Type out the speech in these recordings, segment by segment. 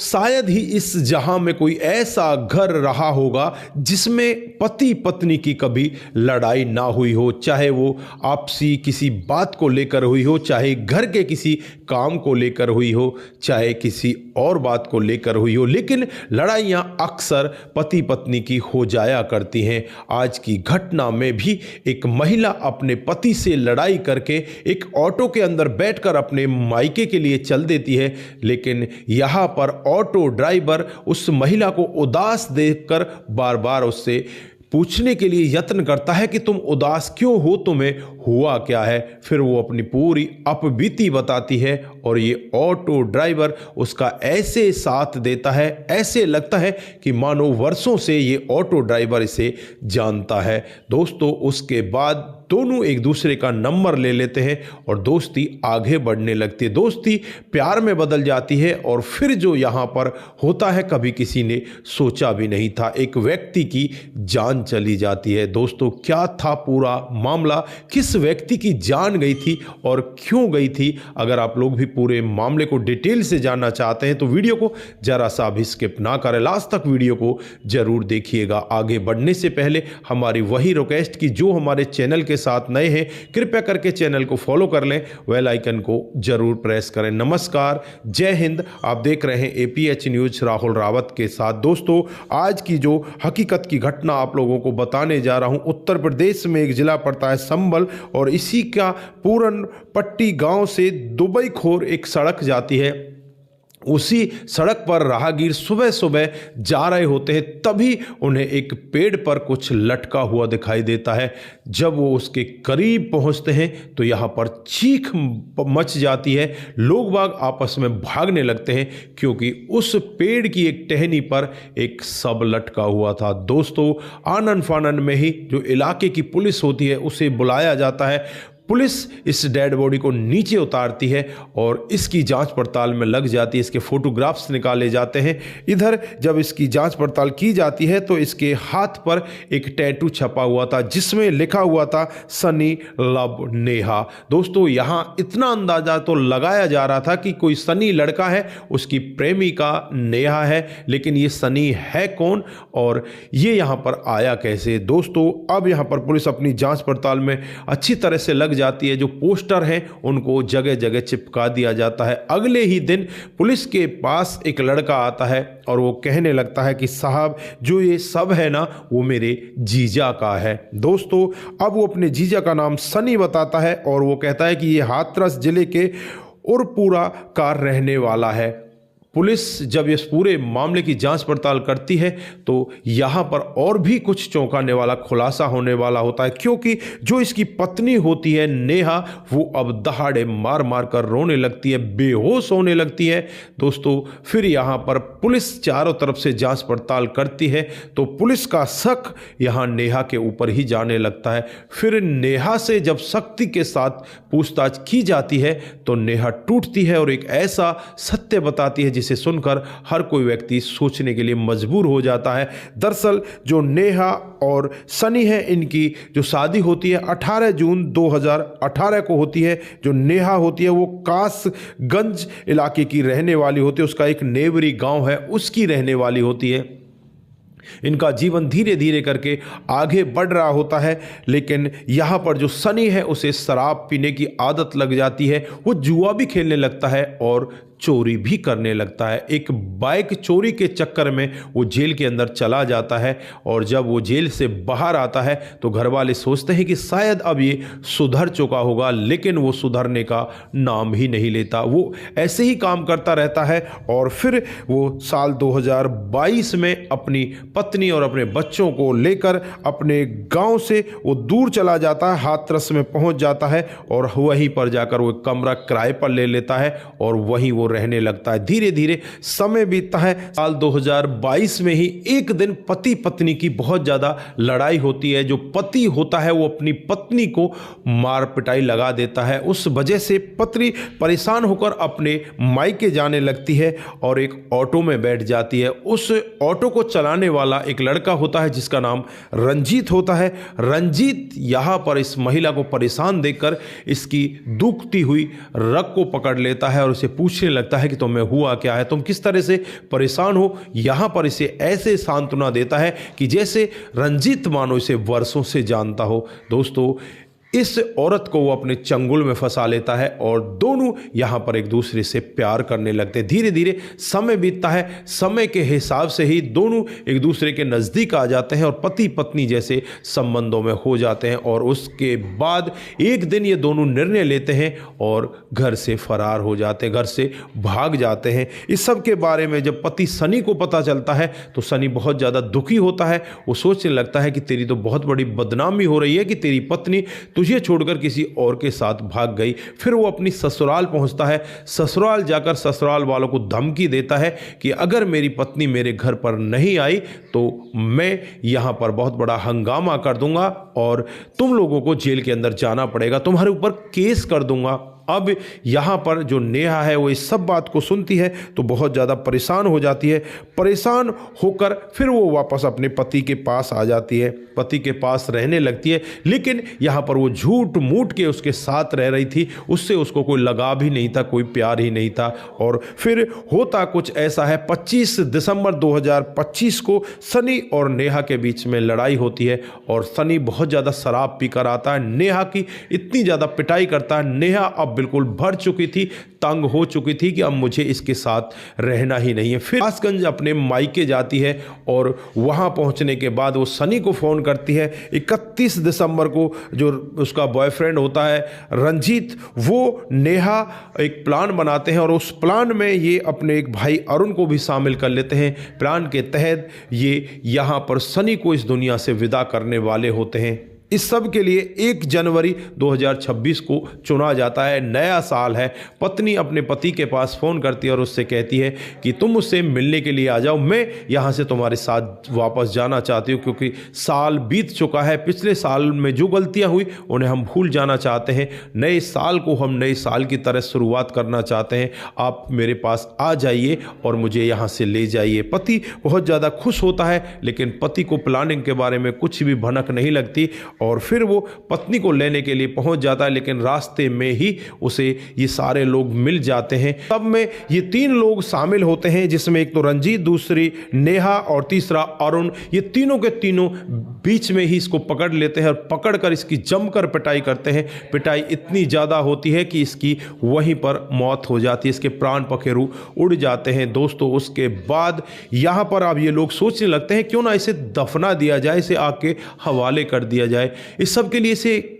शायद ही इस जहां में कोई ऐसा घर रहा होगा जिसमें पति पत्नी की कभी लड़ाई ना हुई हो, चाहे वो आपसी किसी बात को लेकर हुई हो, चाहे घर के किसी काम को लेकर हुई हो, चाहे किसी और बात को लेकर हुई हो, लेकिन लड़ाइयां अक्सर पति पत्नी की हो जाया करती हैं। आज की घटना में भी एक महिला अपने पति से लड़ाई करके एक ऑटो के अंदर बैठकर अपने मायके के लिए चल देती है, लेकिन यहाँ पर ऑटो ड्राइवर उस महिला को उदास देखकर बार बार उससे पूछने के लिए यत्न करता है कि तुम उदास क्यों हो, तुम्हें हुआ क्या है। फिर वो अपनी पूरी अपबीती बताती है और ये ऑटो ड्राइवर उसका ऐसे साथ देता है, ऐसे लगता है कि मानो वर्षों से ये ऑटो ड्राइवर इसे जानता है। दोस्तों, उसके बाद दोनों एक दूसरे का नंबर ले लेते हैं और दोस्ती आगे बढ़ने लगती है। दोस्ती प्यार में बदल जाती है और फिर जो यहाँ पर होता है कभी किसी ने सोचा भी नहीं था, एक व्यक्ति की जान चली जाती है। दोस्तों, क्या था पूरा मामला, किस व्यक्ति की जान गई थी और क्यों गई थी? अगर आप लोग भी पूरे मामले को डिटेल से जानना चाहते हैं तो वीडियो को जरा सा भी स्किप ना करें, लास्ट तक वीडियो को जरूर देखिएगा। आगे बढ़ने से पहले हमारी वही रिक्वेस्ट की जो हमारे चैनल के साथ नए हैं, कृपया करके चैनल को फॉलो कर लें, बेल आइकन को जरूर प्रेस करें। नमस्कार, जय हिंद। आप देख रहे हैं APH न्यूज राहुल रावत के साथ। दोस्तों, आज की जो हकीकत की घटना आप लोगों को बताने जा रहा हूं, उत्तर प्रदेश में एक जिला पड़ता है संभल और इसी का पूरन पट्टी गांव से दुबई खोर एक सड़क जाती है। उसी सड़क पर राहगीर सुबह सुबह जा रहे होते हैं, तभी उन्हें एक पेड़ पर कुछ लटका हुआ दिखाई देता है। जब वो उसके करीब पहुंचते हैं तो यहाँ पर चीख मच जाती है, लोग बाग आपस में भागने लगते हैं क्योंकि उस पेड़ की एक टहनी पर एक शव लटका हुआ था। दोस्तों, आनन फानन में ही जो इलाके की पुलिस होती है उसे बुलाया जाता है। पुलिस इस डेड बॉडी को नीचे उतारती है और इसकी जांच पड़ताल में लग जाती है, इसके फोटोग्राफ्स निकाले जाते हैं। इधर जब इसकी जांच पड़ताल की जाती है तो इसके हाथ पर एक टैटू छपा हुआ था जिसमें लिखा हुआ था सनी लव नेहा। दोस्तों, यहाँ इतना अंदाजा तो लगाया जा रहा था कि कोई सनी लड़का है, उसकी प्रेमिका नेहा है, लेकिन ये सनी है कौन और ये यहाँ पर आया कैसे? दोस्तों, अब यहाँ पर पुलिस अपनी जांच पड़ताल में अच्छी तरह से लग जाती है। जो पोस्टर हैं उनको जगह जगह चिपका दिया जाता है। अगले ही दिन पुलिस के पास एक लड़का आता है और वो कहने लगता है कि साहब, जो ये सब है ना वो मेरे जीजा का है। दोस्तों, अब वो अपने जीजा का नाम सनी बताता है और वो कहता है कि ये हाथरस जिले के उरपुरा का रहने वाला है। पुलिस जब इस पूरे मामले की जांच पड़ताल करती है तो यहाँ पर और भी कुछ चौंकाने वाला खुलासा होने वाला होता है, क्योंकि जो इसकी पत्नी होती है नेहा, वो अब दहाड़े मार मार कर रोने लगती है, बेहोश होने लगती है। दोस्तों, फिर यहाँ पर पुलिस चारों तरफ से जांच पड़ताल करती है तो पुलिस का शक यहाँ नेहा के ऊपर ही जाने लगता है। फिर नेहा से जब सख्ती के साथ पूछताछ की जाती है तो नेहा टूटती है और एक ऐसा सत्य बताती है जिसे सुनकर हर कोई व्यक्ति सोचने के लिए मजबूर हो जाता है। दरअसल जो नेहा और सनी है, इनकी जो शादी होती है 18 जून 2018 को होती है। जो नेहा होती है वो कासगंज इलाके की रहने वाली होती है, उसका एक नेवरी गांव है उसकी रहने वाली होती है। इनका जीवन धीरे धीरे करके आगे बढ़ रहा होता है, लेकिन यहाँ पर जो सनी है उसे शराब पीने की आदत लग जाती है, वो जुआ भी खेलने लगता है और चोरी भी करने लगता है। एक बाइक चोरी के चक्कर में वो जेल के अंदर चला जाता है और जब वो जेल से बाहर आता है तो घर वाले सोचते हैं कि शायद अब ये सुधर चुका होगा, लेकिन वो सुधरने का नाम ही नहीं लेता। वो ऐसे ही काम करता रहता है और फिर वो साल 2022 में अपनी पत्नी और अपने बच्चों को लेकर अपने गांव से वो दूर चला जाता है, हाथरस में पहुंच जाता है और वहीं पर जाकर वो कमरा किराए पर ले लेता है और वहीं वो रहने लगता है। धीरे धीरे समय बीतता है। साल 2022 में ही एक दिन पति पत्नी की बहुत ज्यादा लड़ाई होती है। जो पति होता है वो अपनी पत्नी को मार पिटाई लगा देता है। उस वजह से पत्नी परेशान होकर अपने मायके जाने लगती है और एक ऑटो में बैठ जाती है। उस ऑटो को चलाने वाला एक लड़का होता है जिसका नाम रंजीत होता है। रंजीत यहां पर इस महिला को परेशान देखकर इसकी दुखती हुई रग को पकड़ लेता है और उसे पूछने लगता है कि तुम्हें हुआ क्या है, तुम किस तरह से परेशान हो। यहाँ पर इसे ऐसे सांत्वना देता है कि जैसे रंजीत मानो इसे वर्षों से जानता हो। दोस्तों, इस औरत को वो अपने चंगुल में फंसा लेता है और दोनों यहाँ पर एक दूसरे से प्यार करने लगते हैं। धीरे धीरे समय बीतता है, समय के हिसाब से ही दोनों एक दूसरे के नज़दीक आ जाते हैं और पति पत्नी जैसे संबंधों में हो जाते हैं। और उसके बाद एक दिन ये दोनों निर्णय लेते हैं और घर से फरार हो जाते हैं, घर से भाग जाते हैं। इस सब के बारे में जब पति सनी को पता चलता है तो सनी बहुत ज़्यादा दुखी होता है। वो सोचने लगता है कि तेरी तो बहुत बड़ी बदनामी हो रही है कि तेरी पत्नी तुझे छोड़कर किसी और के साथ भाग गई। फिर वो अपनी ससुराल पहुंचता है। ससुराल जाकर ससुराल वालों को धमकी देता है कि अगर मेरी पत्नी मेरे घर पर नहीं आई तो मैं यहां पर बहुत बड़ा हंगामा कर दूंगा और तुम लोगों को जेल के अंदर जाना पड़ेगा, तुम्हारे ऊपर केस कर दूंगा। अब यहाँ पर जो नेहा है वो इस सब बात को सुनती है तो बहुत ज़्यादा परेशान हो जाती है। परेशान होकर फिर वो वापस अपने पति के पास आ जाती है, पति के पास रहने लगती है। लेकिन यहाँ पर वो झूठ मूठ के उसके साथ रह रही थी, उससे उसको कोई लगाव ही नहीं था, कोई प्यार ही नहीं था। और फिर होता कुछ ऐसा है, 25 दिसंबर 2025 को सनी और नेहा के बीच में लड़ाई होती है और सनी बहुत ज़्यादा शराब पीकर आता है, नेहा की इतनी ज़्यादा पिटाई करता है। नेहा अब बिल्कुल भर चुकी थी, तंग हो चुकी थी कि अब मुझे इसके साथ रहना ही नहीं है। फिर कासगंज अपने मायके जाती है और वहां पहुंचने के बाद वो सनी को फ़ोन करती है। 31 दिसंबर को जो उसका बॉयफ्रेंड होता है रंजीत, वो नेहा एक प्लान बनाते हैं और उस प्लान में ये अपने एक भाई अरुण को भी शामिल कर लेते हैं। प्लान के तहत ये यहाँ पर सनी को इस दुनिया से विदा करने वाले होते हैं। इस सब के लिए 1 जनवरी 2026 को चुना जाता है, नया साल है। पत्नी अपने पति के पास फ़ोन करती है और उससे कहती है कि तुम मुझसे मिलने के लिए आ जाओ, मैं यहाँ से तुम्हारे साथ वापस जाना चाहती हूँ क्योंकि साल बीत चुका है। पिछले साल में जो गलतियाँ हुई उन्हें हम भूल जाना चाहते हैं, नए साल को हम नए साल की तरह शुरुआत करना चाहते हैं। आप मेरे पास आ जाइए और मुझे यहाँ से ले जाइए। पति बहुत ज़्यादा खुश होता है लेकिन पति को प्लानिंग के बारे में कुछ भी भनक नहीं लगती और फिर वो पत्नी को लेने के लिए पहुंच जाता है। लेकिन रास्ते में ही उसे ये सारे लोग मिल जाते हैं। तब में ये 3 लोग शामिल होते हैं जिसमें एक तो रंजीत, दूसरी नेहा और तीसरा अरुण। ये तीनों के तीनों बीच में ही इसको पकड़ लेते हैं और पकड़कर इसकी जमकर पिटाई करते हैं। पिटाई इतनी ज़्यादा होती है कि इसकी वहीं पर मौत हो जाती है, इसके प्राण पखेरु उड़ जाते हैं। दोस्तों, उसके बाद यहाँ पर अब ये लोग सोचने लगते हैं क्यों ना इसे दफना दिया जाए, इसे आग के हवाले कर दिया जाए। इस सब के लिए इसे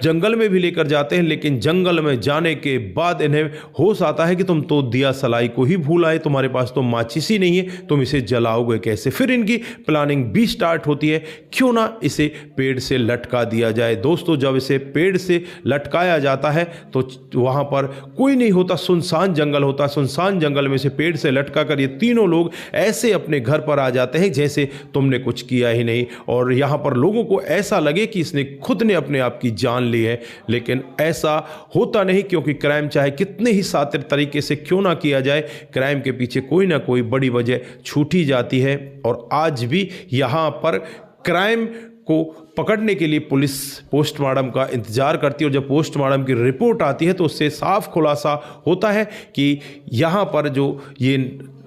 जंगल में भी लेकर जाते हैं लेकिन जंगल में जाने के बाद इन्हें होश आता है कि तुम तो दिया सलाई को ही भूल आए, तुम्हारे पास तो माचिस ही नहीं है, तुम इसे जलाओगे कैसे। फिर इनकी प्लानिंग भी स्टार्ट होती है, क्यों ना इसे पेड़ से लटका दिया जाए। दोस्तों, जब इसे पेड़ से लटकाया जाता है तो वहाँ पर कोई नहीं होता, सुनसान जंगल होता। सुनसान जंगल में से पेड़ से लटका कर ये तीनों लोग ऐसे अपने घर पर आ जाते हैं जैसे तुमने कुछ किया ही नहीं। और यहाँ पर लोगों को ऐसा लगे कि इसने खुद ने अपने आप की जान ली है, लेकिन ऐसा होता नहीं क्योंकि क्राइम चाहे कितने ही शातिर तरीके से क्यों ना किया जाए, क्राइम के पीछे कोई ना कोई बड़ी वजह छूटी जाती है। और आज भी यहाँ पर क्राइम को पकड़ने के लिए पुलिस पोस्टमार्टम का इंतजार करती है और जब पोस्टमार्टम की रिपोर्ट आती है तो उससे साफ खुलासा होता है कि यहाँ पर जो ये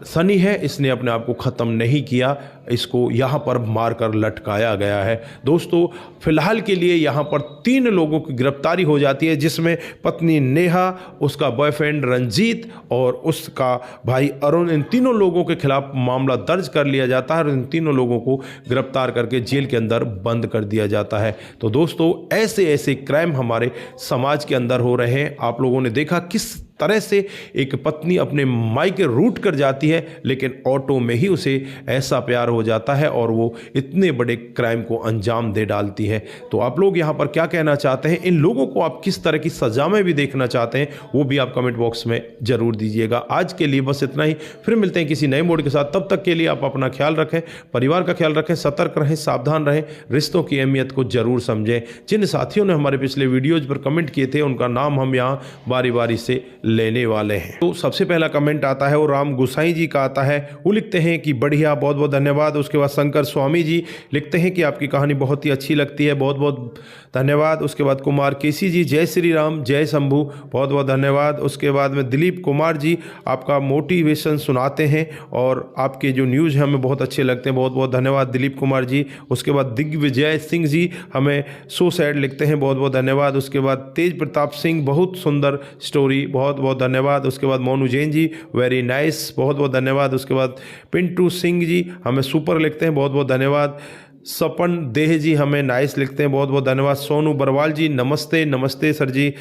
सनी है इसने अपने आप को ख़त्म नहीं किया, इसको यहाँ पर मारकर लटकाया गया है। दोस्तों, फिलहाल के लिए यहाँ पर 3 लोगों की गिरफ्तारी हो जाती है जिसमें पत्नी नेहा, उसका बॉयफ्रेंड रंजीत और उसका भाई अरुण। इन तीनों लोगों के खिलाफ मामला दर्ज कर लिया जाता है और इन तीनों लोगों को गिरफ्तार करके जेल के अंदर बंद कर दिया जाता है। तो दोस्तों, ऐसे ऐसे क्राइम हमारे समाज के अंदर हो रहे हैं। आप लोगों ने देखा किस तरह से एक पत्नी अपने मायके रूट कर जाती है लेकिन ऑटो में ही उसे ऐसा प्यार हो जाता है और वो इतने बड़े क्राइम को अंजाम दे डालती है। तो आप लोग यहाँ पर क्या कहना चाहते हैं, इन लोगों को आप किस तरह की सजा में भी देखना चाहते हैं, वो भी आप कमेंट बॉक्स में जरूर दीजिएगा। आज के लिए बस इतना ही, फिर मिलते हैं किसी नए मोड के साथ। तब तक के लिए आप अपना ख्याल रखें, परिवार का ख्याल रखें, सतर्क रहें, सावधान रहें, रिश्तों की अहमियत को जरूर समझें। जिन साथियों ने हमारे पिछले वीडियोज पर कमेंट किए थे उनका नाम हम यहाँ बारी बारी से लेने वाले हैं। तो सबसे पहला कमेंट आता है वो राम गोसाई जी का आता है। वो लिखते हैं कि बढ़िया, बहुत बहुत धन्यवाद। उसके बाद शंकर स्वामी जी लिखते हैं कि आपकी कहानी बहुत ही अच्छी लगती है, बहुत बहुत धन्यवाद। उसके बाद कुमार केसी जी, जय श्री राम, जय शंभू, बहुत बहुत धन्यवाद। उसके बाद में दिलीप कुमार जी, आपका मोटिवेशन सुनाते हैं और आपके जो न्यूज़ हैं हमें बहुत अच्छे लगते हैं, बहुत बहुत धन्यवाद दिलीप कुमार जी। उसके बाद दिग्विजय सिंह जी हमें सो सैड लिखते हैं, बहुत बहुत धन्यवाद। उसके बाद तेज प्रताप सिंह, बहुत सुंदर स्टोरी, बहुत बहुत धन्यवाद। उसके बाद मोनू जैन जी, वेरी नाइस, बहुत बहुत धन्यवाद। उसके बाद पिंटू सिंह जी हमें सुपर लिखते हैं, बहुत बहुत धन्यवाद। सपन देह जी हमें नाइस लिखते हैं, बहुत बहुत धन्यवाद। सोनू बरवाल जी, नमस्ते नमस्ते सर जी।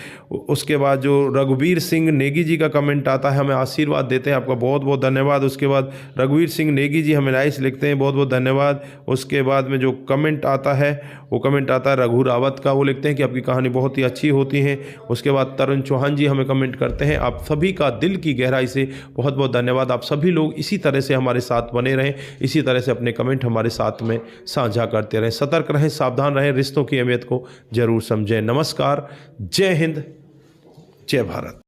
उसके बाद जो रघुवीर सिंह नेगी जी का कमेंट आता है, हमें आशीर्वाद देते हैं, आपका बहुत बहुत धन्यवाद। उसके बाद रघुवीर सिंह नेगी जी हमें नाइस लिखते हैं, बहुत बहुत धन्यवाद। उसके बाद में जो कमेंट आता है वो कमेंट आता है रघु रावत का, वो लिखते हैं कि आपकी कहानी बहुत ही अच्छी होती है। उसके बाद तरुण चौहान जी हमें कमेंट करते हैं, आप सभी का दिल की गहराई से बहुत बहुत धन्यवाद। आप सभी लोग इसी तरह से हमारे साथ बने रहें, इसी तरह से अपने कमेंट हमारे साथ में साझा करते रहें। सतर्क रहें, सावधान रहें, रिश्तों की अहमियत को जरूर समझें। नमस्कार, जय हिंद, जय भारत।